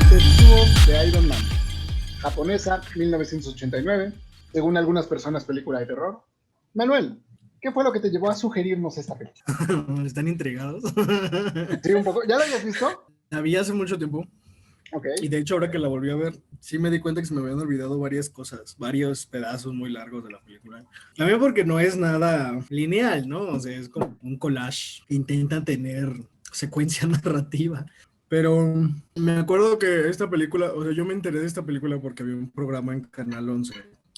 Tetsuo de Iron Man, japonesa, 1989, según algunas personas película de terror. Manuel, ¿qué fue lo que te llevó a sugerirnos esta película? Están intrigados. Sí, un poco. ¿Ya la habías visto? La vi hace mucho tiempo. Ok. Y de hecho, ahora que la volví a ver, sí me di cuenta que se me habían olvidado varias cosas, varios pedazos muy largos de la película. También porque no es nada lineal, ¿no? O sea, es como un collage que intenta tener secuencia narrativa. Pero me acuerdo que esta película, o sea, yo me enteré de esta película porque había un programa en Canal 11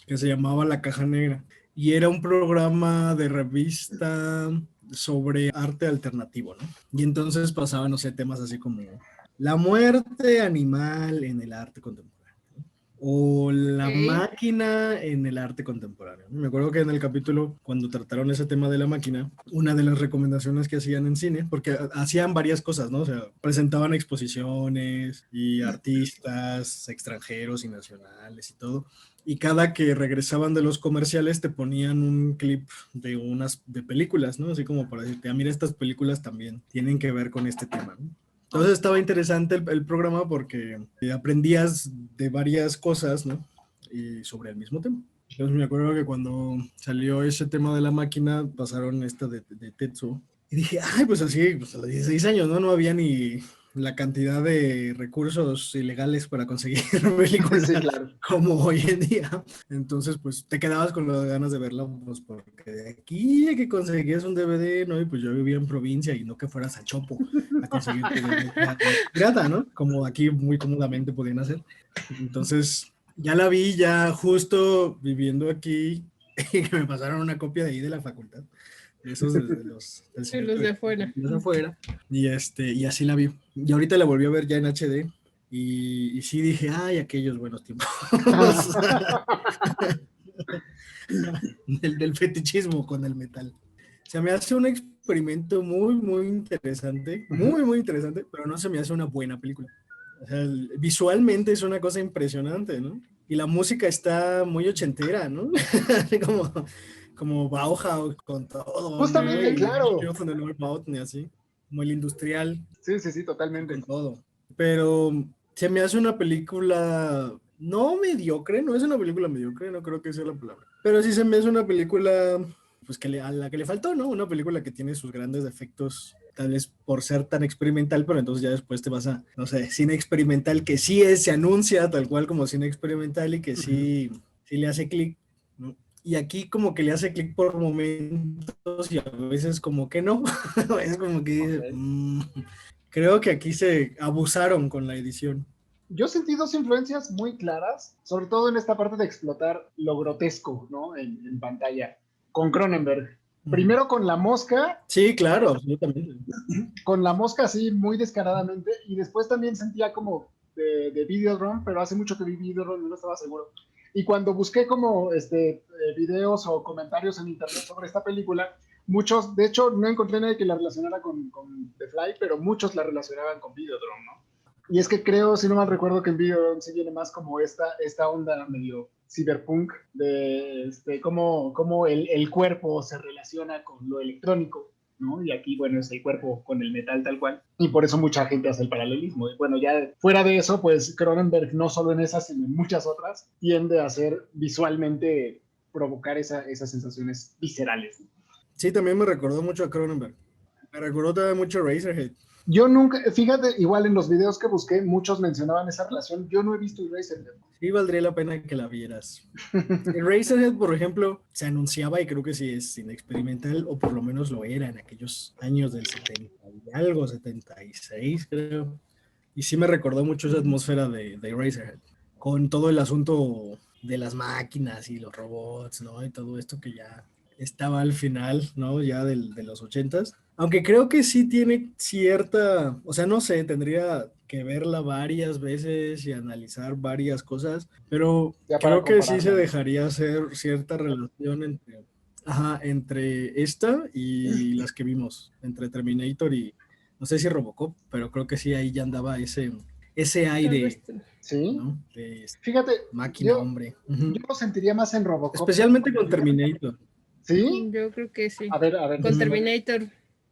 que se llamaba La Caja Negra. Y era un programa de revista sobre arte alternativo, ¿no? Y entonces pasaban, no sé, temas así como la muerte animal en el arte contemporáneo o la máquina en el arte contemporáneo. Me acuerdo que en el capítulo, cuando trataron ese tema de la máquina, una de las recomendaciones que hacían en cine, porque hacían varias cosas, ¿no? O sea, presentaban exposiciones y artistas extranjeros y nacionales y todo. Y cada que regresaban de los comerciales te ponían un clip de unas de películas, ¿no? Así como para decirte, mira, estas películas también tienen que ver con este tema, ¿no? Entonces estaba interesante el programa porque aprendías de varias cosas, ¿no? Y sobre el mismo tema. Entonces me acuerdo que cuando salió ese tema de la máquina, pasaron esta de Tetsuo. Y dije, ay, pues así, pues a los 16 años, ¿no? No había ni la cantidad de recursos ilegales para conseguir películas Sí, claro. como hoy en día. Entonces, pues te quedabas con las ganas de verla, pues porque de aquí a que conseguías un DVD, ¿no? Y pues yo vivía en provincia y no que fueras a Chopo a conseguir tu DVD pirata, ¿no? Como aquí muy cómodamente podían hacer. Entonces, ya la vi ya justo viviendo aquí y que me pasaron una copia de ahí de la facultad. De esos de los, De los de afuera. de afuera. Y así la vi. Y ahorita la volví a ver ya en HD. Y sí dije, ay, aquellos buenos tiempos. del fetichismo con el metal. Se me hace un experimento muy, muy interesante, muy, muy interesante, pero no se me hace una buena película. O sea, visualmente es una cosa impresionante, ¿no? Y la música está muy ochentera, ¿no? como Bauhaus con todo, ¿no? Justamente, Y claro. yo con el Bauten y así, como el industrial. Sí, sí, sí, totalmente. Con todo. Pero se me hace una película no mediocre, no es una película mediocre, no creo que sea la palabra. Pero sí se me hace una película, pues a la que le faltó, ¿no? Una película que tiene sus grandes defectos, tal vez por ser tan experimental, pero entonces ya después te vas a, no sé, cine experimental que sí se anuncia tal cual como cine experimental y que sí le hace clic, ¿no? Y aquí como que le hace clic por momentos y a veces como que no. Es como que creo que aquí se abusaron con la edición. Yo sentí dos influencias muy claras, sobre todo en esta parte de explotar lo grotesco, ¿no? En pantalla, con Cronenberg. Primero con la mosca. Sí, claro, absolutamente. Con la mosca así muy descaradamente, y después también sentía como de Videodrome, pero hace mucho que vi Videodrome y no estaba seguro. Y cuando busqué como videos o comentarios en internet sobre esta película, muchos, de hecho, no encontré nadie que la relacionara con The Fly, pero muchos la relacionaban con Videodrome, ¿no? Y es que creo, si no mal recuerdo, que en Videodrome sí viene más como esta onda medio cyberpunk de cómo el cuerpo se relaciona con lo electrónico, ¿no? Y aquí, bueno, es el cuerpo con el metal tal cual. Y por eso mucha gente hace el paralelismo. Y bueno, ya fuera de eso, pues Cronenberg, no solo en esas, sino en muchas otras, tiende a hacer visualmente provocar esas sensaciones viscerales, ¿no? Sí, también me recordó mucho a Cronenberg. Me recordó también mucho a Razorhead. Yo nunca, fíjate, igual en los videos que busqué, muchos mencionaban esa relación. Yo no he visto Eraserhead. Sí, valdría la pena que la vieras. Razorhead, por ejemplo, se anunciaba y creo que sí es cine experimental, o por lo menos lo era en aquellos años del 70 y algo, 76 creo. Y sí me recordó mucho esa atmósfera de Razorhead, con todo el asunto de las máquinas y los robots, ¿no? Y todo esto que ya estaba al final, ¿no? Ya de los 80s. Aunque creo que sí tiene cierta, o sea, no sé, tendría que verla varias veces y analizar varias cosas, pero Ya para creo que sí se compararla, ¿no? dejaría hacer cierta relación entre esta y las que vimos, entre Terminator y, no sé si Robocop, pero creo que sí ahí ya andaba ese Tal aire, vez Sí, ¿no? De fíjate, máquina, yo, hombre. yo lo sentiría más en Robocop. Especialmente con Terminator. ¿Sí? yo creo que sí. A ver, Con Terminator.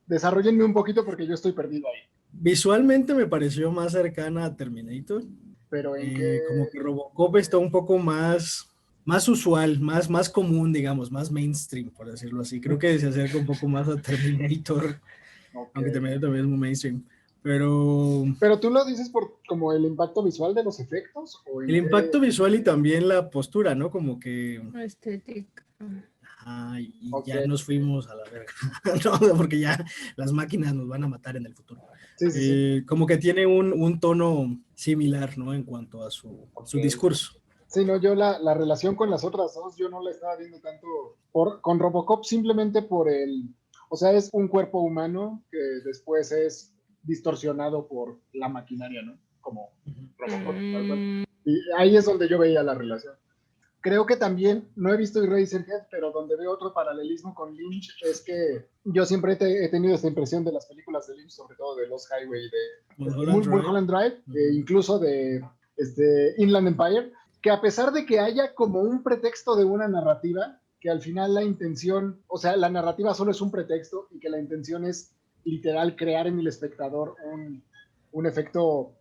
desarrollenme un poquito porque yo estoy perdido ahí. Visualmente me pareció más cercana a Terminator. Pero en qué... Como que Robocop está un poco más usual, más común, digamos, más mainstream, por decirlo así. Creo que se acerca un poco más a Terminator, Ok. aunque Terminator también es muy mainstream. Pero Pero tú lo dices por como el impacto visual de los efectos o el en impacto qué... visual y también la postura, ¿no? Como que Estética. y Ok. ya nos fuimos a la verga, ¿no? Porque ya las máquinas nos van a matar en el futuro. Sí, sí, sí. Como que tiene un tono similar, ¿no? En cuanto a Ok. su discurso. Sí, no, yo la relación con las otras dos, yo no la estaba viendo tanto con Robocop simplemente por o sea, es un cuerpo humano que después es distorsionado por la maquinaria, ¿no? Como Robocop, tal cual. Mm, Y ahí es donde yo veía la relación. Creo que también, no he visto Eraserhead, pero donde veo otro paralelismo con Lynch es que yo siempre he tenido esta impresión de las películas de Lynch, sobre todo de Lost Highway, de Mulholland Drive. Mulholland Drive, incluso de Inland Empire, que a pesar de que haya como un pretexto de una narrativa, que al final la intención, o sea, la narrativa solo es un pretexto y que la intención es literal crear en el espectador un efecto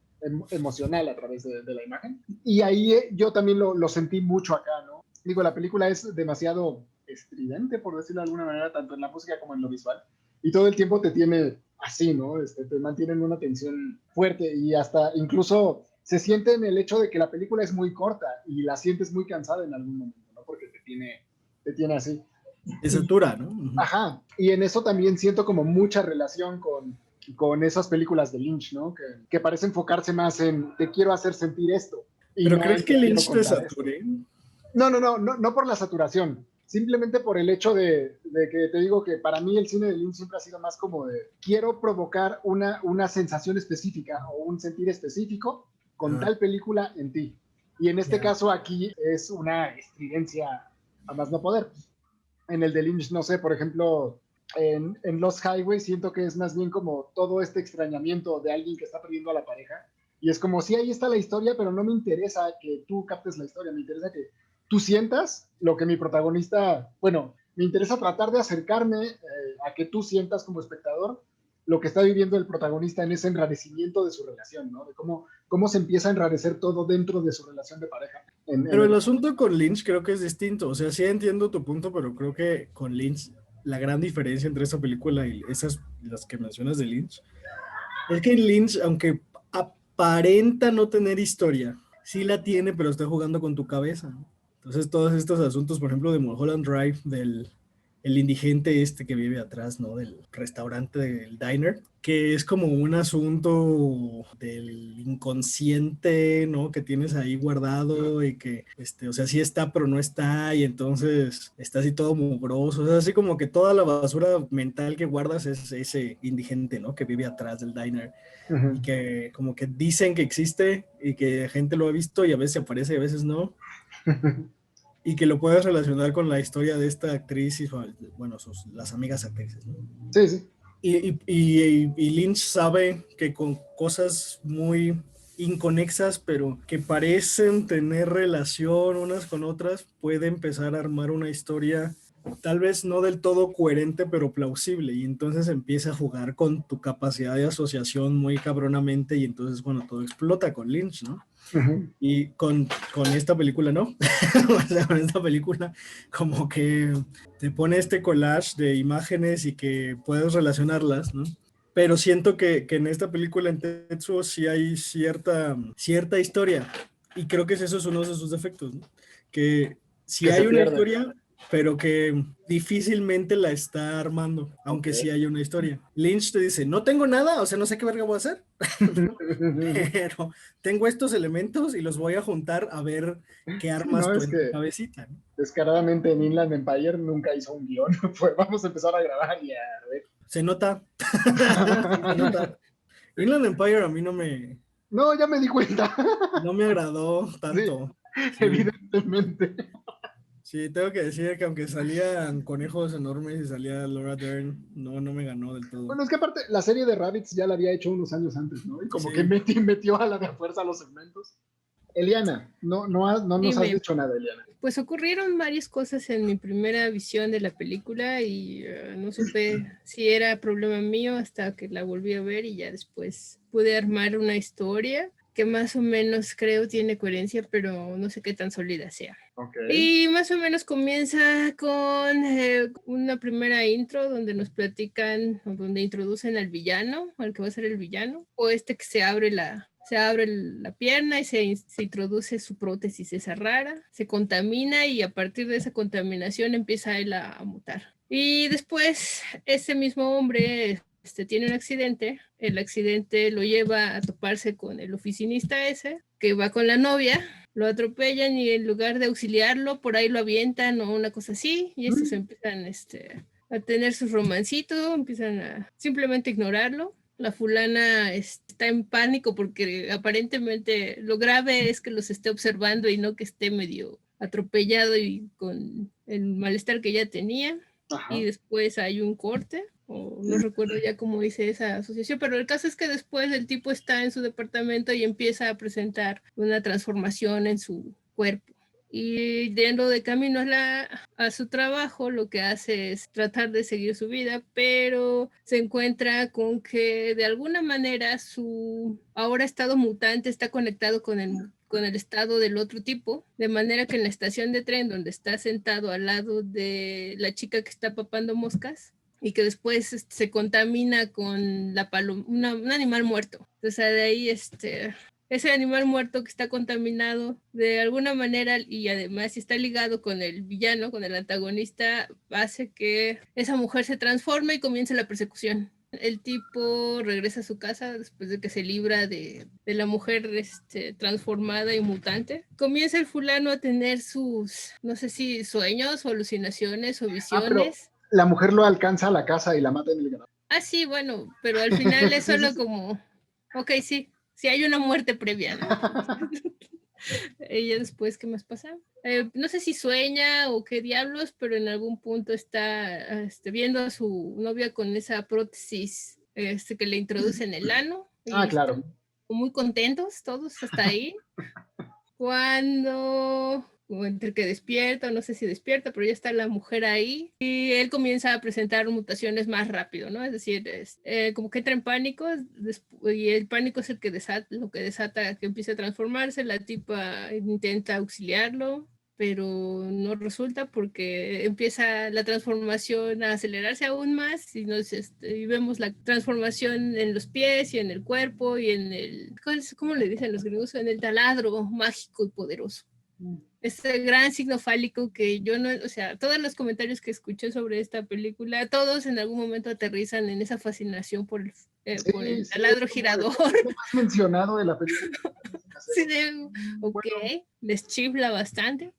emocional a través de la imagen. Y ahí yo también lo sentí mucho acá, ¿no? Digo, la película es demasiado estridente, por decirlo de alguna manera, tanto en la música como en lo visual. Y todo el tiempo te tiene así, ¿no? Te mantienen una tensión fuerte y hasta incluso se siente en el hecho de que la película es muy corta y la sientes muy cansada en algún momento, ¿no? Porque te tiene así. De satura, ¿no? Ajá, y en eso también siento como mucha relación con esas películas de Lynch, ¿no? Que parece enfocarse más en te quiero hacer sentir esto y ¿Pero no crees en que te quiero Lynch te contar esto. sature? No por la saturación, simplemente por el hecho de que te digo que para mí el cine de Lynch siempre ha sido más como de quiero provocar una sensación específica o un sentir específico con tal película en ti. Y en este caso aquí es una estridencia a más no poder. En el de Lynch, no sé, por ejemplo, en Lost Highway siento que es más bien como todo este extrañamiento de alguien que está perdiendo a la pareja. Y es como, sí, ahí está la historia, pero no me interesa que tú captes la historia, me interesa que tú sientas lo que mi protagonista, bueno, me interesa tratar de acercarme a que tú sientas como espectador lo que está viviendo el protagonista en ese enrarecimiento de su relación, ¿no? De cómo se empieza a enrarecer todo dentro de su relación de pareja. Pero el asunto con Lynch creo que es distinto. O sea, sí entiendo tu punto, pero creo que con Lynch la gran diferencia entre esa película y esas, las que mencionas de Lynch, es que Lynch, aunque aparenta no tener historia, sí la tiene, pero está jugando con tu cabeza, ¿no? Entonces, todos estos asuntos, por ejemplo, de Mulholland Drive, del el indigente este que vive atrás, ¿no? Del restaurante, del diner, que es como un asunto del inconsciente, ¿no? Que tienes ahí guardado y que, o sea, sí está, pero no está, y entonces está así todo mugroso, o sea, así como que toda la basura mental que guardas es ese indigente, ¿no? Que vive atrás del diner. Y que como que dicen que existe y que gente lo ha visto y a veces aparece y a veces no. Y que lo puedes relacionar con la historia de esta actriz y bueno, las amigas actrices, ¿no? Sí, sí. Y Lynch sabe que con cosas muy inconexas, pero que parecen tener relación unas con otras, puede empezar a armar una historia tal vez no del todo coherente, pero plausible. Y entonces empieza a jugar con tu capacidad de asociación muy cabronamente y entonces cuando todo explota con Lynch, ¿no? Y con esta película no. O sea, con esta película como que te pone este collage de imágenes y que puedes relacionarlas, ¿no? Pero siento que en esta película en Tetsuo sí hay cierta historia y creo que eso es uno de sus defectos, ¿no? Que si Que se hay una pierde. historia, pero que difícilmente la está armando, aunque sí Ok. hay una historia. Lynch te dice, no tengo nada, o sea, no sé qué verga voy a hacer, pero tengo estos elementos y los voy a juntar a ver qué Sí, armas no, tú es en tu que cabecita, ¿no? descaradamente en Inland Empire nunca hizo un guión. Pues vamos a empezar a grabar y a ver. Se nota, se nota. Inland Empire a mí No, ya me di cuenta. no me agradó Sí, tanto. Sí. evidentemente. Sí, tengo que decir que aunque salían conejos enormes y salía Laura Dern, no me ganó del todo. Bueno, es que aparte la serie de Rabbids ya la había hecho unos años antes, ¿no? Y como Sí. que metió a la de fuerza a los segmentos. Eliana, no nos has Dime. dicho nada, Eliana. Pues ocurrieron varias cosas en mi primera visión de la película y no supe si era problema mío hasta que la volví a ver y ya después pude armar una historia que más o menos creo tiene coherencia, pero no sé qué tan sólida sea. Ok. Y más o menos comienza con una primera intro donde nos platican, o donde introducen al villano, al que va a ser el villano, o que se abre la pierna y se introduce su prótesis esa rara, se contamina y a partir de esa contaminación empieza él a mutar. Y después ese mismo hombre tiene un accidente, el accidente lo lleva a toparse con el oficinista ese, que va con la novia, lo atropellan y en lugar de auxiliarlo, por ahí lo avientan o una cosa así, y estos empiezan a tener su romancito, empiezan a simplemente ignorarlo. La fulana está en pánico porque aparentemente lo grave es que los esté observando y no que esté medio atropellado y con el malestar que ya tenía. Ajá. Y después hay un corte, o no recuerdo ya cómo dice esa asociación, pero el caso es que después el tipo está en su departamento y empieza a presentar una transformación en su cuerpo. Y yendo de camino a su trabajo, lo que hace es tratar de seguir su vida, pero se encuentra con que de alguna manera su ahora estado mutante está conectado con el estado del otro tipo, de manera que en la estación de tren donde está sentado al lado de la chica que está papando moscas y que después se contamina con un animal muerto. Entonces de ahí ese animal muerto que está contaminado de alguna manera y además si está ligado con el villano, con el antagonista, hace que esa mujer se transforme y comience la persecución. El tipo regresa a su casa después de que se libra de la mujer transformada y mutante. Comienza el fulano a tener sus, no sé si sueños o alucinaciones o Pero visiones. la mujer lo alcanza a la casa y la mata en el garaje. Sí, bueno, pero al final es Sí, solo sí. como, ok, sí hay una muerte previa, ¿no? Ella después, ¿qué más pasa? No sé si sueña o qué diablos, pero en algún punto está viendo a su novia con esa prótesis que le introduce en el ano. Y Claro. están muy contentos todos hasta ahí. Cuando, o entre que despierta, o no sé si despierta, pero ya está la mujer ahí y él comienza a presentar mutaciones más rápido, ¿no? Es decir, como que entra en pánico y el pánico es lo que desata que empiece a transformarse. La tipa intenta auxiliarlo, pero no resulta porque empieza la transformación a acelerarse aún más y, y vemos la transformación en los pies y en el cuerpo y en ¿cómo le dicen los gringos? En el taladro mágico y poderoso. Este gran signo fálico que yo no, o sea, todos los comentarios que escuché sobre esta película, todos en algún momento aterrizan en esa fascinación por el taladro girador. Lo más mencionado de la película. Sí, ok, les chifla bastante.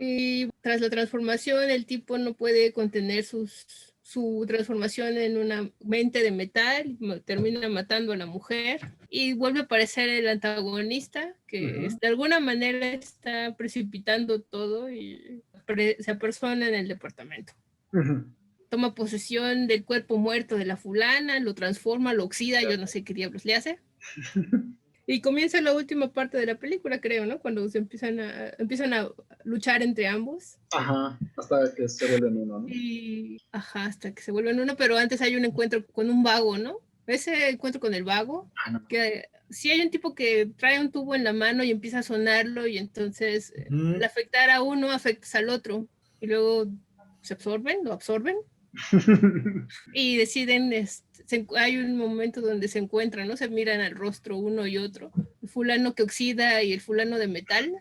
Y tras la transformación, el tipo no puede contener su transformación en una mente de metal, termina matando a la mujer y vuelve a aparecer el antagonista que de alguna manera está precipitando todo y se apersona en el departamento. Toma posesión del cuerpo muerto de la fulana, lo transforma, lo oxida, yo no sé qué diablos le hace. Y comienza la última parte de la película, creo, ¿no? Cuando se empiezan a luchar entre ambos. Ajá, hasta que se vuelven uno, ¿no? Hasta que se vuelven uno, pero antes hay un encuentro con un vago, ¿no? Ese encuentro con el vago, que sí hay un tipo que trae un tubo en la mano y empieza a sonarlo y entonces al afectar a uno, afectas al otro. Y luego lo absorben y deciden, hay un momento donde se encuentran, ¿no? Se miran al rostro uno y otro, el fulano que oxida y el fulano de metal,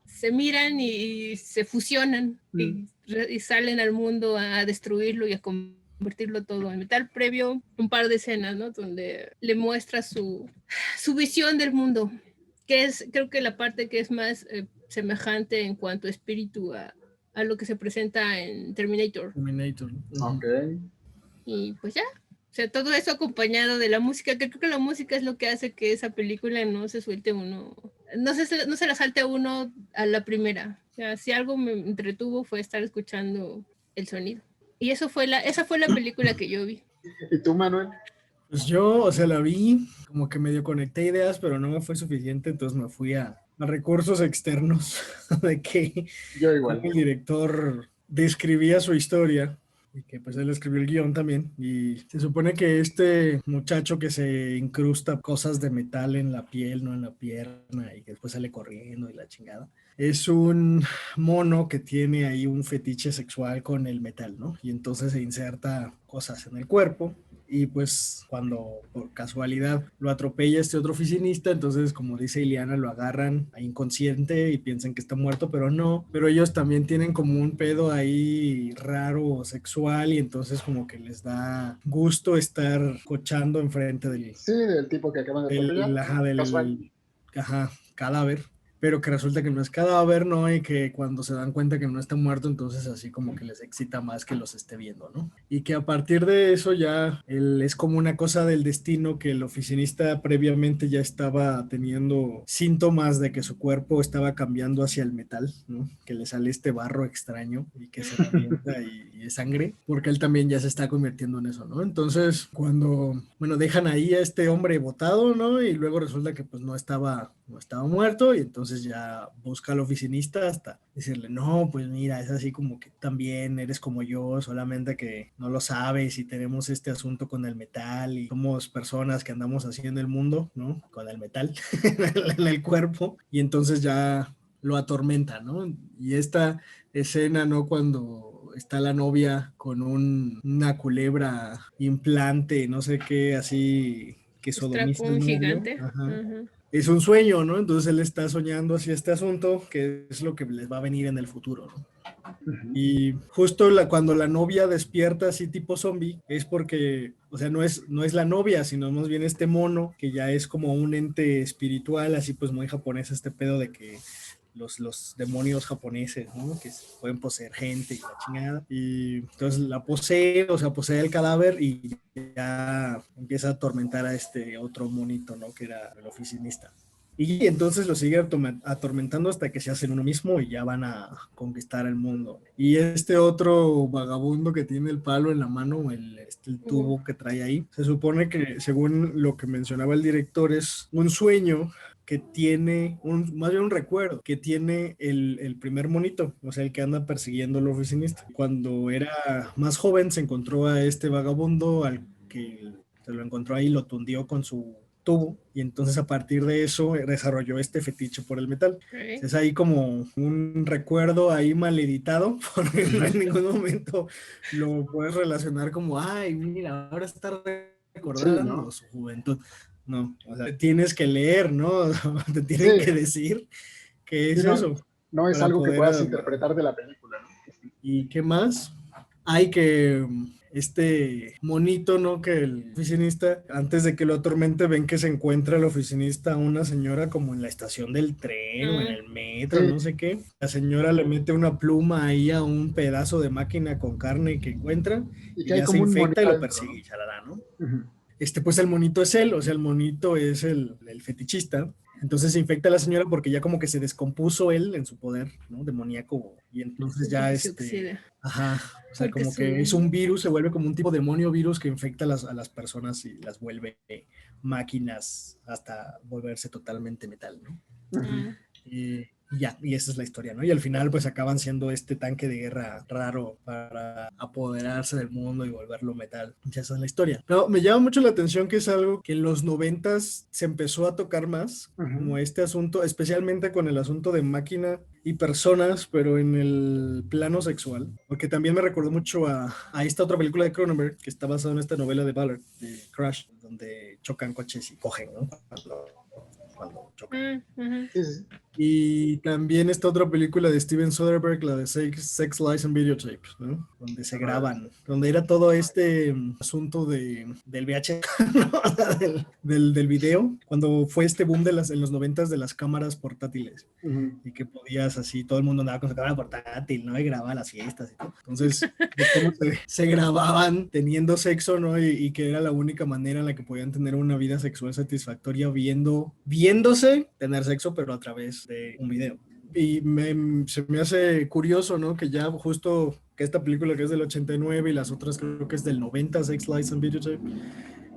se miran y se fusionan y salen al mundo a destruirlo y a convertirlo todo en metal, previo un par de escenas, ¿no? Donde le muestra su visión del mundo, que es, creo que la parte que es más semejante en cuanto a espíritu a lo que se presenta en Terminator. Ok. Y pues ya, o sea, todo eso acompañado de la música, que creo que la música es lo que hace que esa película no se suelte uno. no se la salte uno a la primera. O sea, si algo me entretuvo fue estar escuchando el sonido. Y esa fue la película que yo vi. ¿Y tú, Manuel? Pues yo, o sea, la vi, como que medio conecté ideas, pero no me fue suficiente, entonces me fui a recursos externos de que Yo como igual. el director describía su historia y que pues él escribió el guión también y se supone que este muchacho que se incrusta cosas de metal en la piel, no en la pierna y que después sale corriendo y la chingada, es un mono que tiene ahí un fetiche sexual con el metal, ¿no? Y entonces se inserta cosas en el cuerpo y pues cuando por casualidad lo atropella este otro oficinista, entonces como dice Ileana, lo agarran ahí inconsciente y piensan que está muerto, pero no, pero ellos también tienen como un pedo ahí raro sexual y entonces como que les da gusto estar cochando enfrente Sí, del tipo que acaban de atropellar. Casual. ajá, cadáver, pero que resulta que no es cadáver, ¿no? Y que cuando se dan cuenta que no está muerto, entonces así como que les excita más que los esté viendo, ¿no? Y que a partir de eso ya es como una cosa del destino que el oficinista previamente ya estaba teniendo síntomas de que su cuerpo estaba cambiando hacia el metal, ¿no? Que le sale este barro extraño y que se revienta y es sangre, porque él también ya se está convirtiendo en eso, ¿no? Entonces, bueno, dejan ahí a este hombre botado, ¿no? Y luego resulta que pues no estaba muerto y entonces ya busca al oficinista hasta decirle, no, pues mira, es así como que también eres como yo, solamente que no lo sabes y tenemos este asunto con el metal y somos personas que andamos así en el mundo, ¿no? Con el metal en el cuerpo y entonces ya lo atormenta, ¿no? Y esta escena, ¿no? Cuando está la novia con una culebra implante, no sé qué, así que sodomiza al Un novio. gigante. Ajá. Uh-huh. Es un sueño, ¿no? Entonces él está soñando así este asunto, que es lo que les va a venir en el futuro, ¿no? Y justo cuando la novia despierta así tipo zombie, es porque, o sea, no es la novia, sino más bien este mono, que ya es como un ente espiritual, así pues muy japonés este pedo de que los demonios japoneses, ¿no? Que pueden poseer gente y la chingada. Y entonces la posee, o sea, posee el cadáver y ya empieza a atormentar a este otro monito, ¿no? Que era el oficinista. Y entonces lo sigue atormentando hasta que se hacen uno mismo y ya van a conquistar el mundo. Y este otro vagabundo que tiene el palo en la mano, el tubo que trae ahí, se supone que según lo que mencionaba el director es un sueño que tiene, más bien un recuerdo, que tiene el primer monito, o sea, el que anda persiguiendo al oficinista. Cuando era más joven se encontró a este vagabundo al que se lo encontró ahí, lo tundió con su tubo y entonces a partir de eso desarrolló este fetiche por el metal. Okay. Es ahí como un recuerdo ahí mal editado, porque no en ningún momento lo puedes relacionar como, ay, mira, ahora está recordando Sí, ¿no? su juventud. No, o sea, tienes que leer, ¿no? Te tienen Sí, que decir qué sí, es no, eso no es para algo que poder... puedas interpretar de la película, ¿no? ¿Y qué más? Hay que este monito, ¿no? Que el oficinista, antes de que lo atormente, ven que se encuentra el oficinista a una señora como en la estación del tren o en el metro, Sí, no sé qué. La señora le mete una pluma ahí a un pedazo de máquina con carne que encuentra y y que hay ya se como un infecta y monito lo adentro, persigue ¿no? y chalala, ¿no? Uh-huh. Pues el monito es él, o sea, el monito es el fetichista. Entonces se infecta a la señora porque ya como que se descompuso él en su poder, ¿no? Demoníaco. Y entonces Sí, ya porque se oxida. ajá, o sea, Porque como que es su... un virus, se vuelve como un tipo demonio virus que infecta a las personas y las vuelve máquinas hasta volverse totalmente metal, ¿no? Uh-huh. Y ya, y esa es la historia, ¿no? Y al final pues acaban siendo este tanque de guerra raro para apoderarse del mundo y volverlo metal. Ya esa es la historia. Pero me llama mucho la atención que es algo que en los 90s se empezó a tocar más, como Uh-huh. este asunto, especialmente con el asunto de máquina y personas, pero en el plano sexual. Porque también me recordó mucho a esta otra película de Cronenberg que está basada en esta novela de Ballard, de Crash, donde chocan coches y cogen, ¿no? Cuando chocan. Uh-huh. Sí, sí, sí. Y también está otra película de Steven Soderbergh, la de Sex Lies and Videotapes, ¿no? Donde se graban, donde era todo este asunto del VH, ¿no? del video, cuando fue este boom en los 90s de las cámaras portátiles. Y que podías así, todo el mundo andaba con su cámara portátil, ¿no? Y grababa las fiestas y todo. Entonces, de cómo se grababan teniendo sexo, ¿no? Y que era la única manera en la que podían tener una vida sexual satisfactoria viéndose tener sexo, pero a través de un video. Y se me hace curioso, ¿no? Que ya justo que esta película que es del 89 y las otras creo que es del 90, Sex, Lies and Videotape,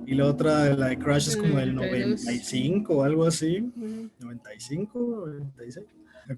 y la otra, la de Crash, es como del 95 o algo así, 95, 96.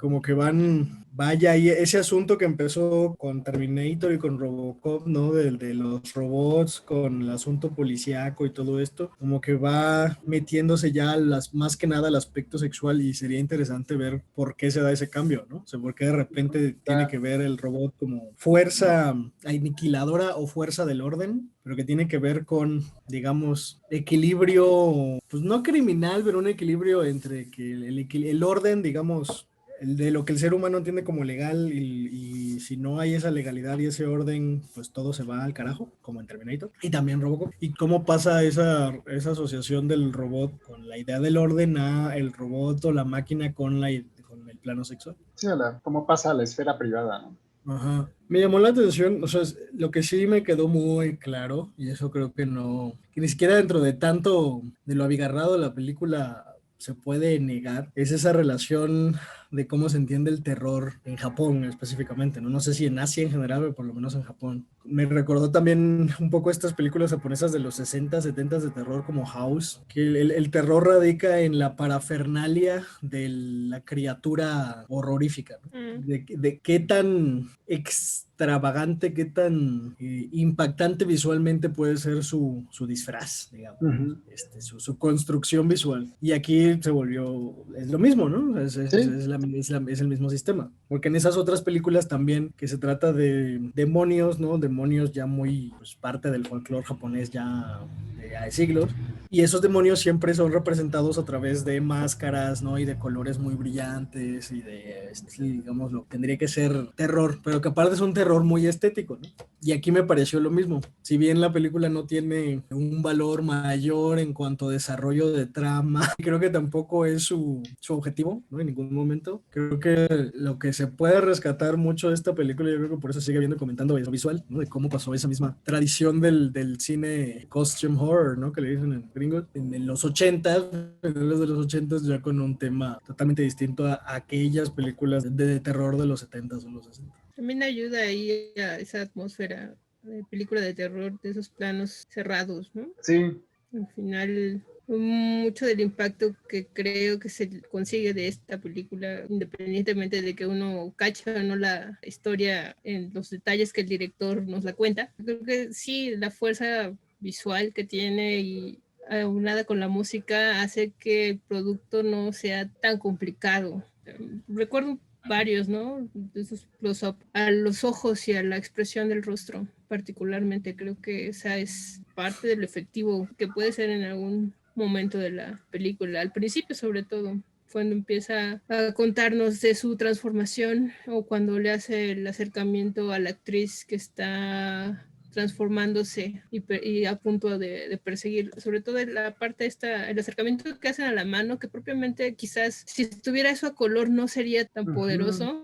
Como que vaya ahí ese asunto que empezó con Terminator y con Robocop, ¿no? De los robots, con el asunto policíaco y todo esto, como que va metiéndose ya más que nada al aspecto sexual, y sería interesante ver por qué se da ese cambio, ¿no? O sea, por qué de repente tiene que ver el robot como fuerza aniquiladora o fuerza del orden, pero que tiene que ver con, digamos, equilibrio, pues no criminal, pero un equilibrio entre que el orden, digamos, de lo que el ser humano entiende como legal, y si no hay esa legalidad y ese orden, pues todo se va al carajo, como en Terminator, y también Robocop. Y cómo pasa esa asociación del robot con la idea del orden a el robot o la máquina con el plano sexual. Sí, cómo pasa a la esfera privada, ¿no? Ajá. Me llamó la atención, o sea, lo que sí me quedó muy claro, y eso creo que que ni siquiera dentro de tanto de lo abigarrado de la película se puede negar, es esa relación de cómo se entiende el terror en Japón específicamente, ¿no? No sé si en Asia en general, pero por lo menos en Japón. Me recordó también un poco estas películas japonesas de los 60, 70 de terror como House, que el terror radica en la parafernalia de la criatura horrorífica, ¿no? De qué tan extravagante, qué tan impactante visualmente puede ser su disfraz, digamos, su construcción visual. Y aquí se volvió, es lo mismo, ¿no? Es el mismo sistema. Porque en esas otras películas también, que se trata de demonios, ¿no? Demonios ya muy, pues, parte del folclore japonés ya de siglos. Y esos demonios siempre son representados a través de máscaras, ¿no? Y de colores muy brillantes y digamos, lo que tendría que ser terror, pero que aparte es un terror muy estético, ¿no? Y aquí me pareció lo mismo. Si bien la película no tiene un valor mayor en cuanto a desarrollo de trama, creo que tampoco es su objetivo, ¿no? En ningún momento. Creo que lo que se puede rescatar mucho de esta película, yo creo que por eso sigue habiendo comentando visual, ¿no? De cómo pasó esa misma tradición del cine costume horror, ¿no? Que le dicen en gringo, en los 80, finales de los 80, ya con un tema totalmente distinto a aquellas películas de terror de los 70 o los 60. También ayuda ahí a esa atmósfera de película de terror, de esos planos cerrados, ¿no? Sí. Al final, mucho del impacto que creo que se consigue de esta película, independientemente de que uno cache o no la historia en los detalles que el director nos la cuenta, creo que sí, la fuerza visual que tiene y aunada con la música hace que el producto no sea tan complicado. Recuerdo varios, ¿no? De esos close-up a los ojos y a la expresión del rostro, particularmente. Creo que esa es parte del efectivo que puede ser en algún momento de la película, al principio sobre todo, cuando empieza a contarnos de su transformación o cuando le hace el acercamiento a la actriz que está transformándose y a punto de perseguir, sobre todo la parte el acercamiento que hacen a la mano, que propiamente quizás si estuviera eso a color no sería tan poderoso.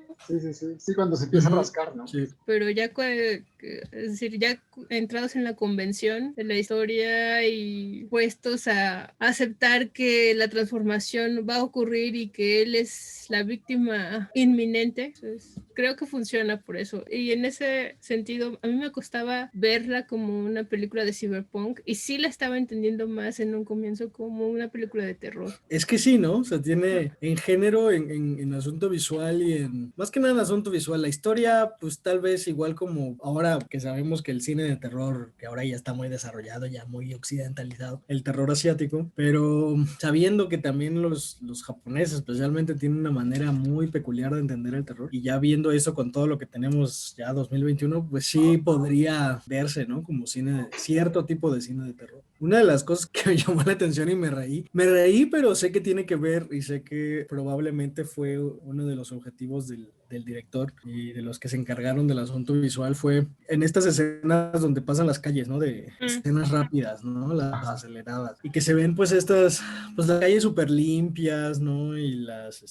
Sí, cuando se empieza a rascar, ¿no? Sí. Pero ya, es decir, ya entrados en la convención de la historia y puestos a aceptar que la transformación va a ocurrir y que él es la víctima inminente, entonces, creo que funciona por eso. Y en ese sentido, a mí me costaba verla como una película de cyberpunk y sí la estaba entendiendo más en un comienzo como una película de terror. Es que sí, ¿no? O sea, tiene en género, en asunto visual y que nada en asunto visual. La historia, pues tal vez igual como ahora que sabemos que el cine de terror, que ahora ya está muy desarrollado, ya muy occidentalizado, el terror asiático, pero sabiendo que también los japoneses especialmente tienen una manera muy peculiar de entender el terror, y ya viendo eso con todo lo que tenemos ya 2021, pues sí podría verse, ¿no? Como cine, cierto tipo de cine de terror. Una de las cosas que me llamó la atención y me reí, pero sé que tiene que ver y sé que probablemente fue uno de los objetivos del director y de los que se encargaron del asunto visual fue en estas escenas donde pasan las calles, ¿no? De escenas rápidas, ¿no? Las aceleradas. Y que se ven pues pues las calles súper limpias, ¿no? Y las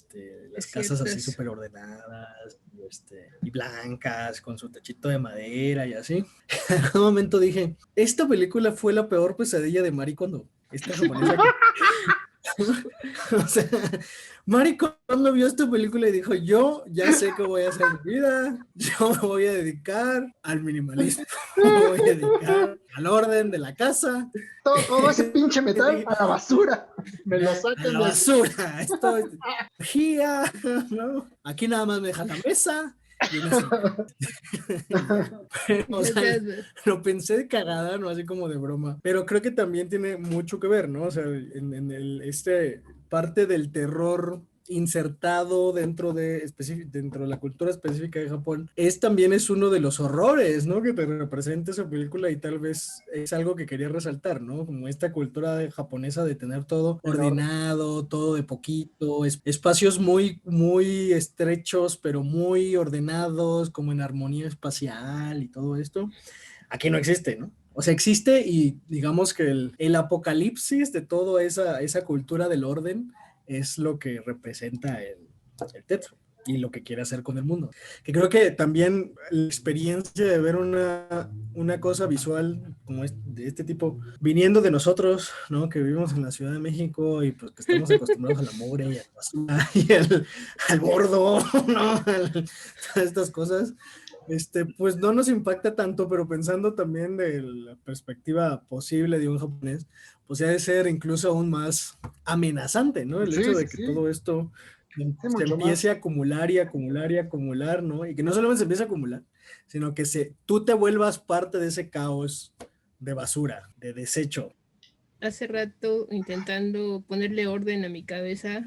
casas así súper ordenadas, y blancas, con su techito de madera y así. En un momento dije, esta película fue la peor pesadilla de Mari Kondo, esta japonesa que... O sea, Mari Kondo vio esta película y dijo, yo ya sé qué voy a hacer en mi vida, yo me voy a dedicar al minimalismo, me voy a dedicar al orden de la casa. Todo ese pinche metal a la basura. Me lo A sacan la de aquí. basura, esto es energía, ¿no? Aquí nada más me deja la mesa y una silla. O sea, lo pensé de cagada, no así como de broma, pero creo que también tiene mucho que ver, ¿no? O sea, parte del terror insertado dentro de la cultura específica de Japón, también es uno de los horrores, ¿no? Que te representa esa película y tal vez es algo que quería resaltar, ¿no? Como esta cultura japonesa de tener todo ordenado, todo de poquito, espacios muy, muy estrechos, pero muy ordenados, como en armonía espacial y todo esto. Aquí no existe, ¿no? O sea, existe y digamos que el apocalipsis de toda esa cultura del orden es lo que representa el Tetsu y lo que quiere hacer con el mundo. Que creo que también la experiencia de ver una cosa visual como de este tipo, viniendo de nosotros, ¿no? Que vivimos en la Ciudad de México y pues que estamos acostumbrados a la mugre y a la basura y al bordo, ¿no? Todas estas cosas. Pues no nos impacta tanto, pero pensando también de la perspectiva posible de un japonés, pues ha de ser incluso aún más amenazante, ¿no? El hecho Sí, de sí, que sí. todo esto Sí, se mucho empiece más. a acumular y acumular y acumular, ¿no? Y que no solamente se empiece a acumular, sino que tú te vuelvas parte de ese caos de basura, de desecho. Hace rato, intentando ponerle orden a mi cabeza,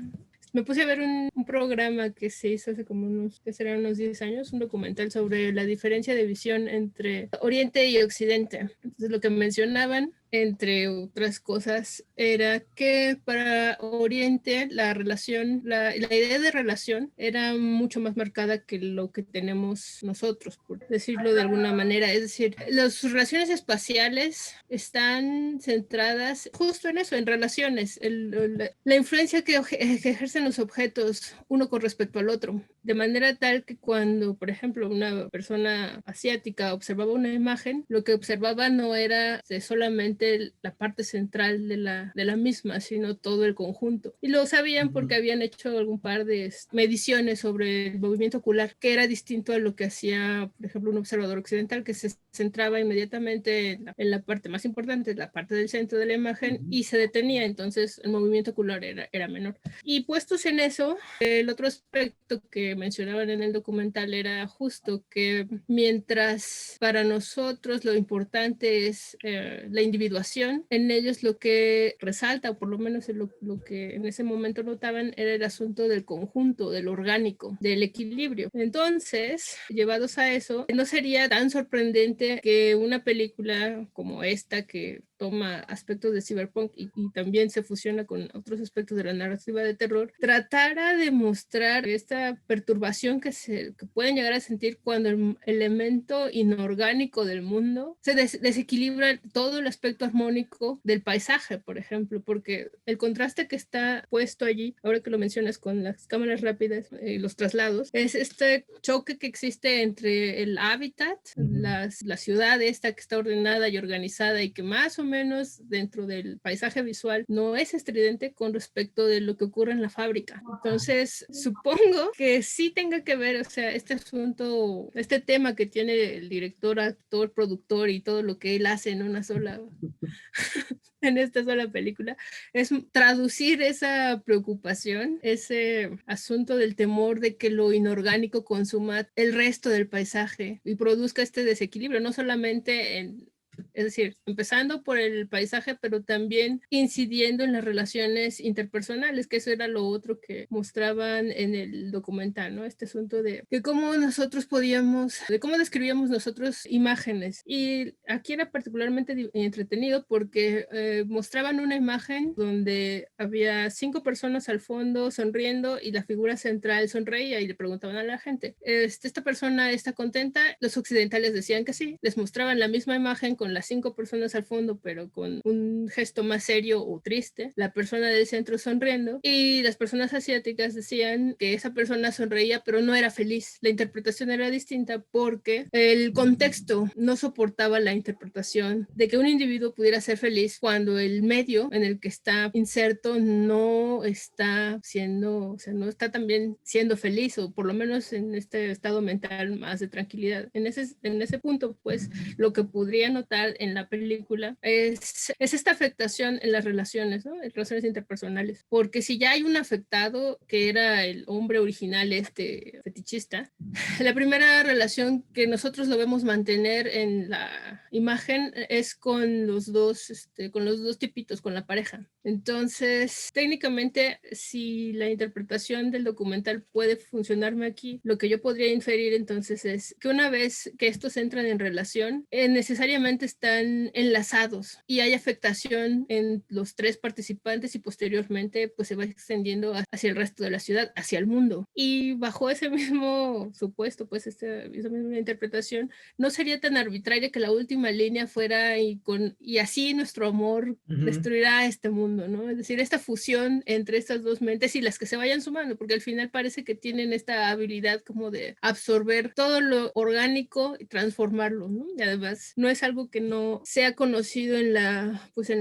me puse a ver un programa que se hizo hace como que serán unos 10 años, un documental sobre la diferencia de visión entre Oriente y Occidente. Entonces lo que mencionaban, entre otras cosas, era que para Oriente la idea de relación era mucho más marcada que lo que tenemos nosotros, por decirlo de alguna manera. Es decir, las relaciones espaciales están centradas justo en eso, en relaciones, la influencia que ejercen los objetos uno con respecto al otro, de manera tal que cuando, por ejemplo, una persona asiática observaba una imagen, lo que observaba no era solamente la parte central de la misma, sino todo el conjunto. Y lo sabían porque habían hecho algún par de mediciones sobre el movimiento ocular, que era distinto a lo que hacía, por ejemplo, un observador occidental, que se centraba inmediatamente en la parte más importante, la parte del centro de la imagen, y se detenía, entonces el movimiento ocular era menor. Y puestos en eso, el otro aspecto que mencionaban en el documental era justo que mientras para nosotros lo importante es la individuación, en ellos lo que resalta, o por lo menos lo que en ese momento notaban, era el asunto del conjunto, del orgánico, del equilibrio. Entonces, llevados a eso, no sería tan sorprendente que una película como esta, que toma aspectos de cyberpunk y también se fusiona con otros aspectos de la narrativa de terror, tratara de mostrar esta perturbación que pueden llegar a sentir cuando el elemento inorgánico del mundo se desequilibra todo el aspecto armónico del paisaje, por ejemplo, porque el contraste que está puesto allí, ahora que lo mencionas con las cámaras rápidas y los traslados, es este choque que existe entre el hábitat, la ciudad esta que está ordenada y organizada y que más o menos menos dentro del paisaje visual no es estridente con respecto de lo que ocurre en la fábrica. Entonces, supongo que sí tenga que ver, o sea, este asunto, este tema que tiene el director, actor, productor y todo lo que él hace en una sola en esta sola película, es traducir esa preocupación, ese asunto del temor de que lo inorgánico consuma el resto del paisaje y produzca este desequilibrio, no solamente es decir, empezando por el paisaje, pero también incidiendo en las relaciones interpersonales, que eso era lo otro que mostraban en el documental, ¿no? Este asunto de cómo nosotros podíamos, de cómo describíamos nosotros imágenes. Y aquí era particularmente entretenido porque mostraban una imagen donde había 5 personas al fondo sonriendo y la figura central sonreía y le preguntaban a la gente, ¿esta persona está contenta? Los occidentales decían que sí, les mostraban la misma imagen con las 5 personas al fondo, pero con un gesto más serio o triste, la persona del centro sonriendo, y las personas asiáticas decían que esa persona sonreía, pero no era feliz. La interpretación era distinta porque el contexto no soportaba la interpretación de que un individuo pudiera ser feliz cuando el medio en el que está inserto no está siendo, o sea, no está también siendo feliz, o por lo menos en este estado mental más de tranquilidad. En ese punto, pues, lo que podría notar en la película es esta afectación en las relaciones, ¿no? En relaciones interpersonales, porque si ya hay un afectado que era el hombre original fetichista, la primera relación que nosotros lo vemos mantener en la imagen es con los dos tipitos, con la pareja. Entonces, técnicamente, si la interpretación del documental puede funcionarme aquí, lo que yo podría inferir entonces es que una vez que estos entran en relación, necesariamente están enlazados y hay afectación en los 3 participantes y posteriormente pues se va extendiendo hacia el resto de la ciudad, hacia el mundo. Y bajo ese mismo supuesto, pues esa misma interpretación, no sería tan arbitraria que la última línea fuera y así nuestro amor destruirá este mundo, ¿no? Es decir, esta fusión entre estas dos mentes y las que se vayan sumando, porque al final parece que tienen esta habilidad como de absorber todo lo orgánico y transformarlo, ¿no? Y además no es algo que no sea conocido en la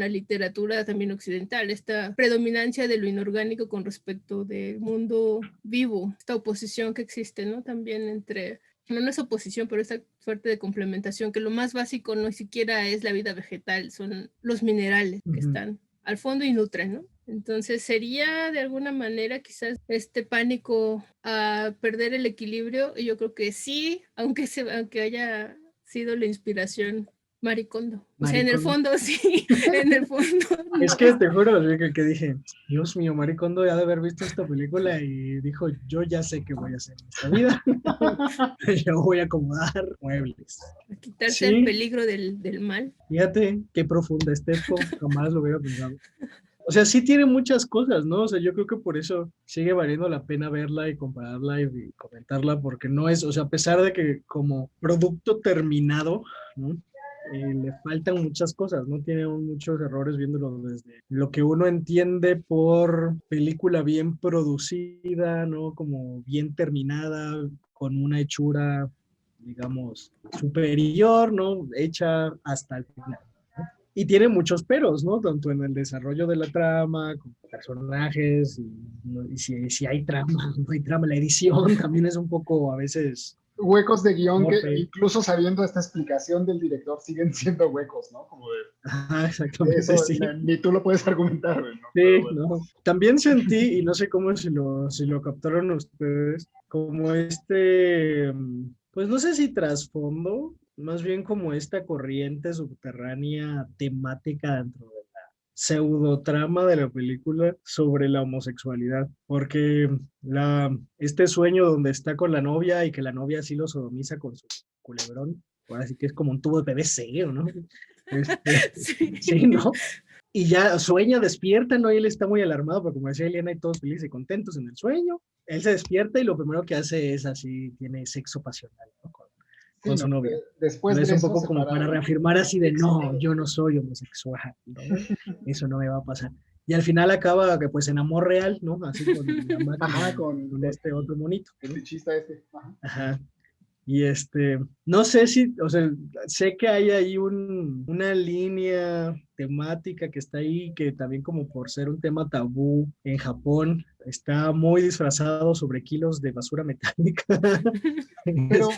literatura también occidental, esta predominancia de lo inorgánico con respecto del mundo vivo, esta oposición que existe, ¿no? También entre, no es oposición, pero esta suerte de complementación, que lo más básico no siquiera es la vida vegetal, son los minerales que están al fondo y nutren, ¿no? Entonces sería de alguna manera quizás este pánico a perder el equilibrio, y yo creo que sí, aunque haya sido la inspiración Marie Kondo. O sea, en el fondo sí, en el fondo. Es que te juro que dije, Dios mío, Marie Kondo ya de haber visto esta película y dijo, yo ya sé qué voy a hacer en esta vida. Yo voy a acomodar muebles. A quitarse el peligro del mal. Fíjate qué profunda es Tefo, jamás lo hubiera pensado. O sea, sí tiene muchas cosas, ¿no? O sea, yo creo que por eso sigue valiendo la pena verla y compararla y comentarla, porque no es, o sea, a pesar de que como producto terminado, ¿no? Le faltan muchas cosas, ¿no? Tiene muchos errores viéndolo desde lo que uno entiende por película bien producida, ¿no? Como bien terminada, con una hechura, digamos, superior, ¿no? Hecha hasta el final. Y tiene muchos peros, ¿no? Tanto en el desarrollo de la trama, con personajes, y si hay trama, no hay trama. La edición también es un poco a veces... Huecos de guión que incluso sabiendo esta explicación del director siguen siendo huecos, ¿no? Como de... Ajá, exactamente, eso, sí. Ni tú lo puedes argumentar, ¿no? Sí, bueno. No. También sentí, y no sé cómo si lo captaron ustedes, como pues no sé si trasfondo, más bien como esta corriente subterránea temática dentro de la pseudotrama de la película sobre la homosexualidad, porque este sueño donde está con la novia y que la novia así lo sodomiza con su culebrón, ahora sí que es como un tubo de PVC, ¿no? Sí, ¿no? Y ya sueña, despierta, ¿no? Y él está muy alarmado, porque como decía Eliana, y todos felices y contentos en el sueño. Él se despierta y lo primero que hace es así, tiene sexo pasional, ¿no? Con su novia. Después es de un eso, poco como para reafirmar así de, no, yo no soy homosexual, ¿no? Eso no me va a pasar. Y al final acaba que pues en amor real, ¿no? Así con la máquina, con este otro monito. El chiste este. Ajá. Y no sé si, o sea, sé que hay ahí una línea temática que está ahí, que también como por ser un tema tabú en Japón, está muy disfrazado sobre kilos de basura metálica. Pero,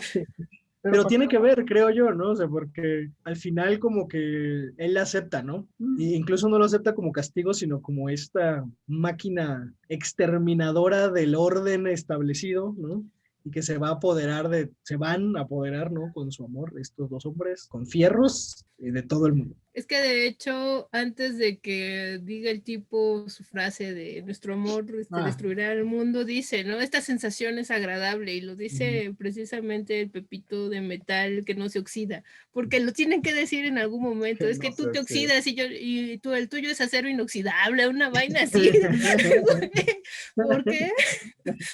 pero Pero para... tiene que ver, creo yo, ¿no? O sea, porque al final como que él la acepta, ¿no? Y incluso no lo acepta como castigo, sino como esta máquina exterminadora del orden establecido, ¿no? Y que se van a apoderar, ¿no? Con su amor, estos dos hombres, con fierros, de todo el mundo. Es que de hecho, antes de que diga el tipo su frase de nuestro amor Ah, destruirá el mundo, dice, ¿no? Esta sensación es agradable y lo dice precisamente el pepito de metal que no se oxida, porque lo tienen que decir en algún momento. que Es que no tú sé, te sí. oxidas y tú, el tuyo es acero inoxidable, una vaina así. ¿Por qué?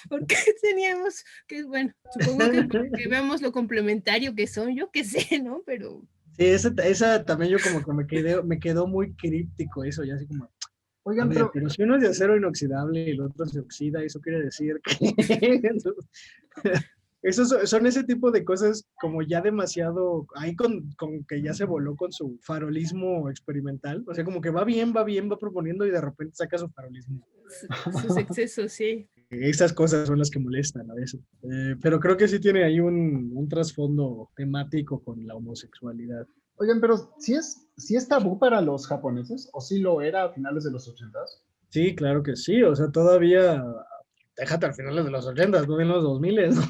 Porque teníamos que, bueno, supongo que para que veamos lo complementario que son, yo qué sé, ¿no? Pero Sí, esa también yo como que me quedó muy críptico eso, ya así como, a Oigan, ver, pero pero si uno es de acero inoxidable y el otro se oxida, eso quiere decir que esos son ese tipo de cosas como ya demasiado, ahí con que ya se voló con su farolismo experimental, o sea, como que va bien, va proponiendo y de repente saca su farolismo. sus excesos, sí. Esas cosas son las que molestan a veces. Pero creo que sí tiene ahí un trasfondo temático con la homosexualidad. Oigan, pero ¿sí es tabú para los japoneses? ¿O sí lo era a finales de los 80s? Sí, claro que sí, o sea, todavía, déjate al finales de los 80, no en los 2000, ¿no?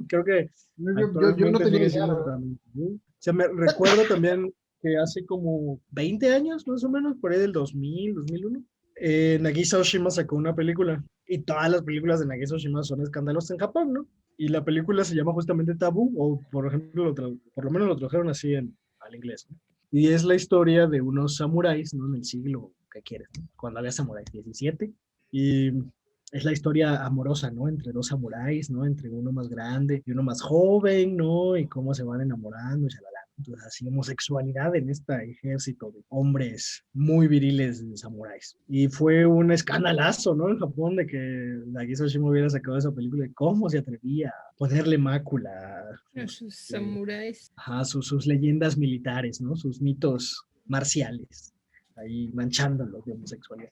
Creo que No, yo no actualmente tenía sigue idea, la siendo verdad. también. ¿No? O sea, me recuerdo también que hace como 20 años, más o menos, por ahí del 2000, 2001, Nagisa Oshima sacó una película y todas las películas de Nagisa Oshima son escándalos en Japón, ¿no? Y la película se llama justamente Tabú, o por ejemplo, por lo menos lo trajeron así al inglés, ¿no? Y es la historia de unos samuráis, ¿no? En el siglo, ¿qué quieres? ¿No? Cuando había samuráis, 17. Y es la historia amorosa, ¿no? Entre dos samuráis, ¿no? Entre uno más grande y uno más joven, ¿no? Y cómo se van enamorando, y shalala. Entonces, así, homosexualidad en este ejército de hombres muy viriles de samuráis. Y fue un escandalazo, ¿no? En Japón, de que Nagisa Oshima hubiera sacado esa película, de cómo se atrevía a ponerle mácula a A sus, sus samuráis. ajá, sus leyendas militares, ¿no? Sus mitos marciales, ahí manchándolos de homosexualidad.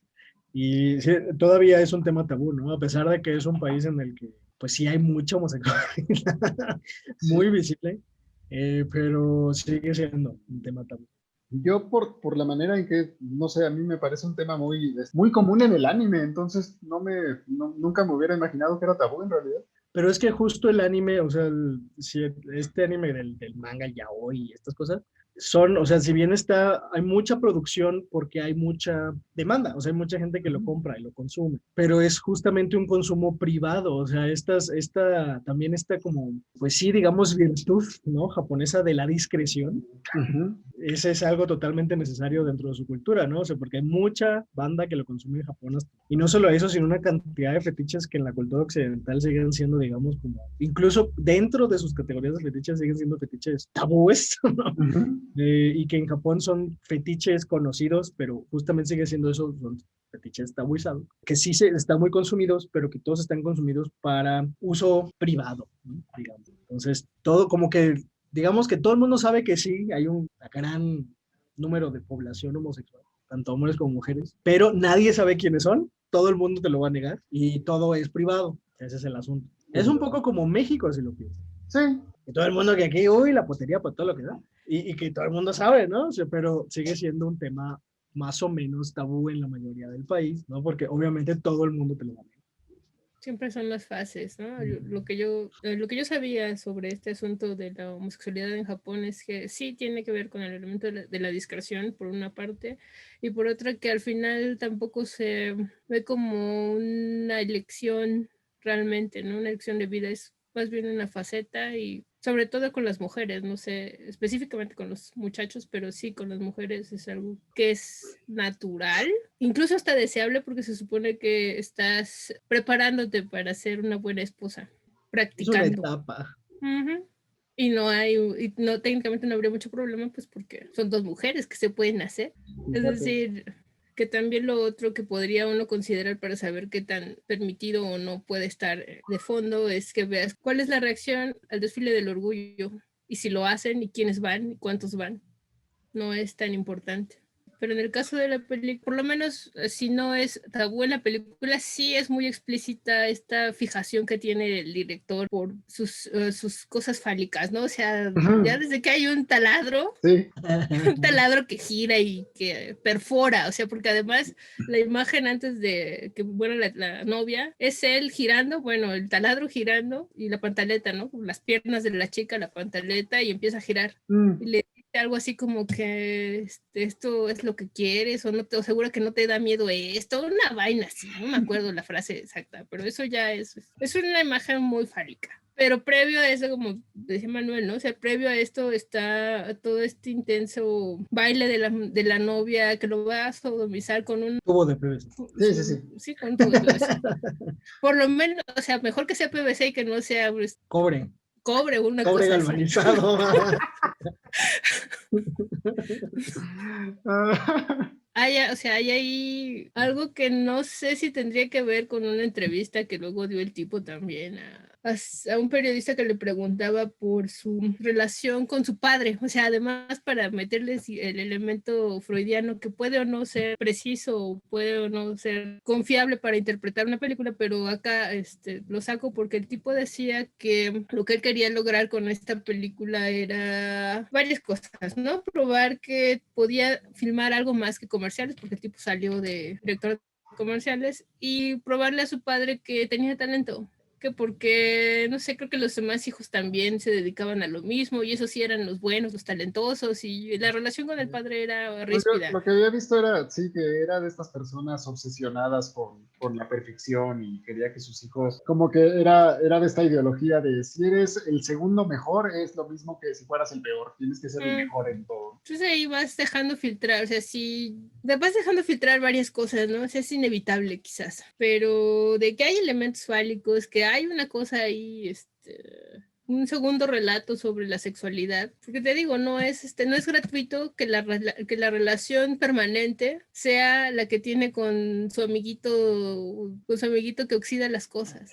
Y sí, todavía es un tema tabú, ¿no? A pesar de que es un país en el que, pues sí hay mucha homosexualidad, Sí. muy visible, pero sigue siendo un tema tabú. Yo por la manera en que, no sé, a mí me parece un tema muy común en el anime, entonces nunca me hubiera imaginado que era tabú en realidad. Pero es que justo el anime, o sea, si este anime del manga, el yaoi y estas cosas, son, o sea, si bien hay mucha producción porque hay mucha demanda, o sea, hay mucha gente que lo compra y lo consume, pero es justamente un consumo privado, o sea, también está como, pues sí, digamos, virtud, ¿no? Japonesa de la discreción. Ujú. Ese es algo totalmente necesario dentro de su cultura, ¿no? O sea, porque hay mucha banda que lo consume en Japón. Y no solo eso, sino una cantidad de fetiches que en la cultura occidental siguen siendo, digamos, como, incluso dentro de sus categorías de fetiches siguen siendo fetiches tabúes, ¿no? Ujú. Y que en Japón son fetiches conocidos, pero justamente sigue siendo eso, son fetiches tabuizados, que sí están muy consumidos, pero que todos están consumidos para uso privado, ¿no? Digamos. Entonces, todo como que digamos que todo el mundo sabe que sí, hay un gran número de población homosexual, tanto hombres como mujeres, pero nadie sabe quiénes son, todo el mundo te lo va a negar y todo es privado, ese es el asunto. Es un poco como México, si lo piensas. Sí, Que todo el mundo que aquí, uy, la potería para todo lo que da, y que todo el mundo sabe, ¿no? O sea, pero sigue siendo un tema más o menos tabú en la mayoría del país, ¿no? Porque obviamente todo el mundo te lo va a negar. Siempre son las fases, ¿no? Uh Lo que yo sabía sobre este asunto de la homosexualidad en Japón es que sí tiene que ver con el elemento de la discreción, por una parte, y por otra que al final tampoco se ve como una elección realmente, ¿no? Una elección de vida, es más bien una faceta y sobre todo con las mujeres, no sé, específicamente con los muchachos, pero sí con las mujeres es algo que es natural, incluso hasta deseable porque se supone que estás preparándote para ser una buena esposa, Es una practicando. etapa. Uh-huh. Y técnicamente no habría mucho problema, pues porque son dos mujeres que se pueden hacer. Es Fíjate. decir, Que también lo otro que podría uno considerar para saber qué tan permitido o no puede estar de fondo es que veas cuál es la reacción al desfile del orgullo y si lo hacen y quiénes van y cuántos van. No es tan importante. Pero en el caso de la película, por lo menos si no es tabú en la película, sí es muy explícita esta fijación que tiene el director por sus cosas fálicas, ¿no? O sea, ya desde que hay un taladro, Sí. un taladro que gira y que perfora, o sea, porque además la imagen antes de que, bueno, la novia es él girando, bueno, el taladro girando y la pantaleta, ¿no? Las piernas de la chica, la pantaleta y empieza a girar. Y le dice algo así como que esto es lo que quieres o no te asegura que no te da miedo esto, una vaina así, no me acuerdo la frase exacta, pero eso ya es una imagen muy fálica. Pero previo a eso, como decía Manuel, ¿no? O sea, previo a esto está todo este intenso baile de la novia que lo va a sodomizar con un Tubo de PVC. Sí. Sí, con un tubo de PVC. Por lo menos, o sea, mejor que sea PVC y que no sea Cobre. Cobre, una Cobre cosa galvanizado. o sea, hay ahí algo que no sé si tendría que ver con una entrevista que luego dio el tipo también a un periodista que le preguntaba por su relación con su padre. O sea, además para meterles el elemento freudiano que puede o no ser preciso o puede o no ser confiable para interpretar una película, pero acá lo saco porque el tipo decía que lo que él quería lograr con esta película era varias cosas, ¿no? Probar que podía filmar algo más que comerciales, porque el tipo salió de director de comerciales, y probarle a su padre que tenía talento, que porque, no sé, creo que los demás hijos también se dedicaban a lo mismo, y esos sí eran los buenos, los talentosos, y la relación con el padre era Pues yo ríspida. lo que había visto era, sí, que era de estas personas obsesionadas con la perfección y quería que sus hijos, como que era de esta ideología de si eres el segundo mejor, es lo mismo que si fueras el peor, tienes que ser el mejor en todo. Entonces ahí vas dejando filtrar, o sea, sí, vas dejando filtrar varias cosas, ¿no? O sea, es inevitable quizás, pero de que hay elementos fálicos, que hay una cosa ahí, un segundo relato sobre la sexualidad, porque te digo, no es gratuito que que la relación permanente sea la que tiene con su amiguito que oxida las cosas.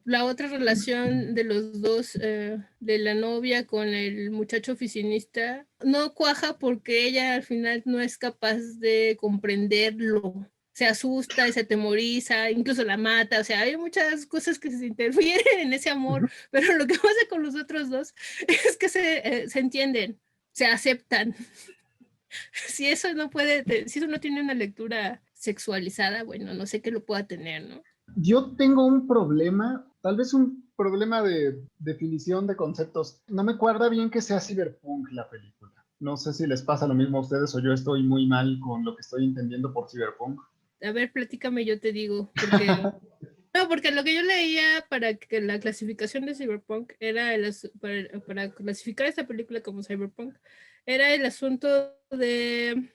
La otra relación de los dos, de la novia con el muchacho oficinista, no cuaja porque ella al final no es capaz de comprenderlo. Se asusta y se atemoriza, incluso la mata, o sea, hay muchas cosas que se interfieren en ese amor, pero lo que pasa con los otros dos es que se entienden, se aceptan. Si eso no si eso no tiene una lectura sexualizada, bueno, no sé qué lo pueda tener, ¿no? Yo tengo un problema, tal vez un problema de definición de conceptos. No me cuadra bien que sea cyberpunk la película. No sé si les pasa lo mismo a ustedes o yo estoy muy mal con lo que estoy entendiendo por cyberpunk. A ver, platícame, yo te digo, porque no, porque lo que yo leía para que la clasificación de Cyberpunk era para clasificar esta película como Cyberpunk, era el asunto de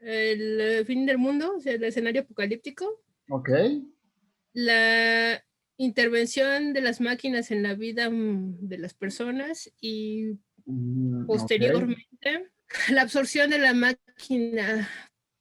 el fin del mundo, o sea, el escenario apocalíptico, Ok. la intervención de las máquinas en la vida de las personas y Ok. posteriormente la absorción de la máquina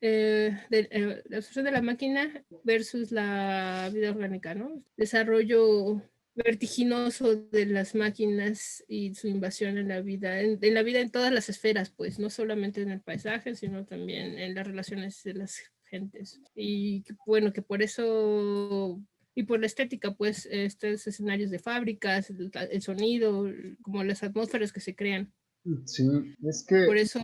la absorción de la máquina versus la vida orgánica, ¿no? Desarrollo vertiginoso de las máquinas y su invasión en la vida, en la vida en todas las esferas, pues, no solamente en el paisaje, sino también en las relaciones de las gentes. Y bueno, que por eso y por la estética, pues, estos escenarios de fábricas, el sonido, como las atmósferas que se crean. Sí, es que Por eso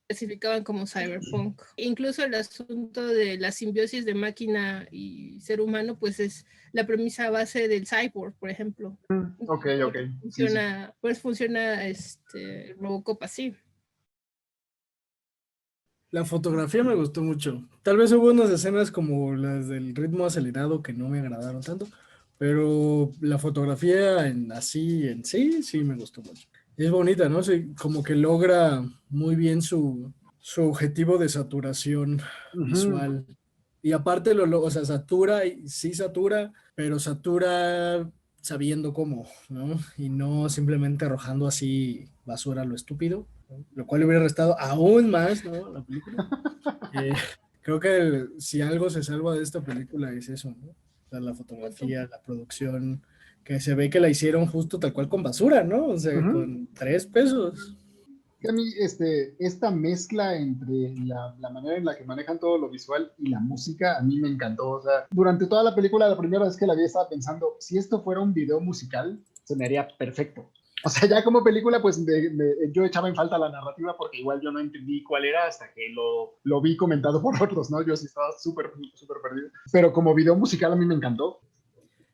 clasificaban como cyberpunk. Incluso el asunto de la simbiosis de máquina y ser humano, pues es la premisa base del cyborg, por ejemplo. ok, ok. Sí, sí. Funciona, pues funciona Robocop así. La fotografía me gustó mucho. Tal vez hubo unas escenas como las del ritmo acelerado que no me agradaron tanto, pero la fotografía en sí, sí me gustó mucho. Es bonita, ¿no? Sí, como que logra muy bien su objetivo de saturación visual. Y aparte, o sea, satura, sí satura, pero satura sabiendo cómo, ¿no? Y no simplemente arrojando así basura a lo estúpido, ¿no? Lo cual le hubiera restado aún más, ¿no? La película. Eh, Creo que si algo se salva de esta película es eso, ¿no? O sea, la fotografía, la producción, que se ve que la hicieron justo tal cual con basura, ¿no? O sea, con 3 pesos. A mí, esta mezcla entre la manera en la que manejan todo lo visual y la música, a mí me encantó. O sea, durante toda la película, la primera vez que la vi, estaba pensando, si esto fuera un video musical, se me haría perfecto. O sea, ya como película, pues yo echaba en falta la narrativa porque igual yo no entendí cuál era hasta que lo vi comentado por otros, ¿no? Yo sí estaba súper perdido. Pero como video musical a mí me encantó.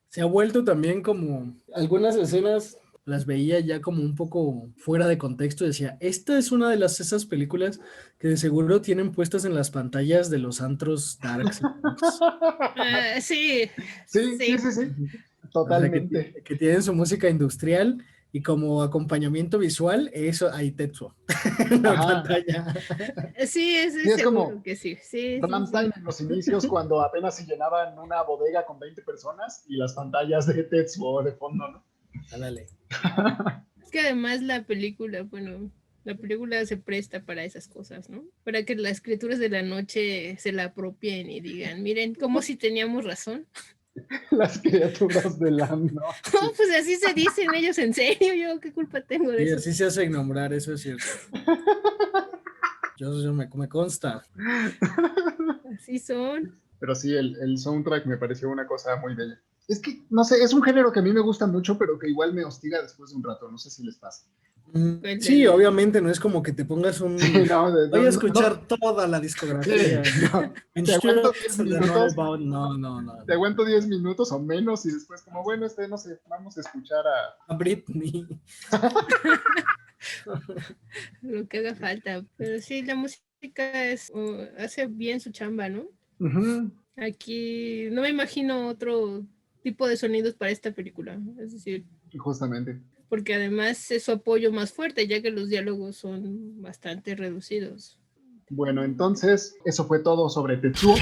Se ha vuelto también como algunas escenas las veía ya como un poco fuera de contexto y decía, esta es una de esas películas que de seguro tienen puestas en las pantallas de los antros darks. Sí. Sí. Totalmente. O sea, que tienen su música industrial y como acompañamiento visual, eso hay Tetsuo en la pantalla. Sí, es como que sí. Rammstein en los inicios, cuando apenas se llenaban una bodega con 20 personas y las pantallas de Tetsuo de fondo, ¿no? Dale. Es que además la película se presta para esas cosas, ¿no? Para que las criaturas de la noche se la apropien y digan, miren, como si teníamos razón. Las criaturas de la noche. No, pues así se dicen ellos, en serio, yo qué culpa tengo de y eso. Así se hacen nombrar, eso es cierto. Yo me consta. Así son. Pero sí, el soundtrack me pareció una cosa muy bella. Es que, no sé, es un género que a mí me gusta mucho, pero que igual me hostiga después de un rato, no sé si les pasa. Sí, obviamente, no es como que te pongas un... Sí, voy a escuchar toda la discografía. Sí, te aguanto 10 minutos. No. Te aguanto 10 minutos o menos y después como, bueno, no sé, vamos a escuchar a Britney. Lo que haga falta. Pero sí, la música hace bien su chamba, ¿no? Aquí no me imagino otro tipo de sonidos para esta película. Es decir... Justamente. Porque además es su apoyo más fuerte, ya que los diálogos son bastante reducidos. Bueno, entonces, eso fue todo sobre Tetsuo.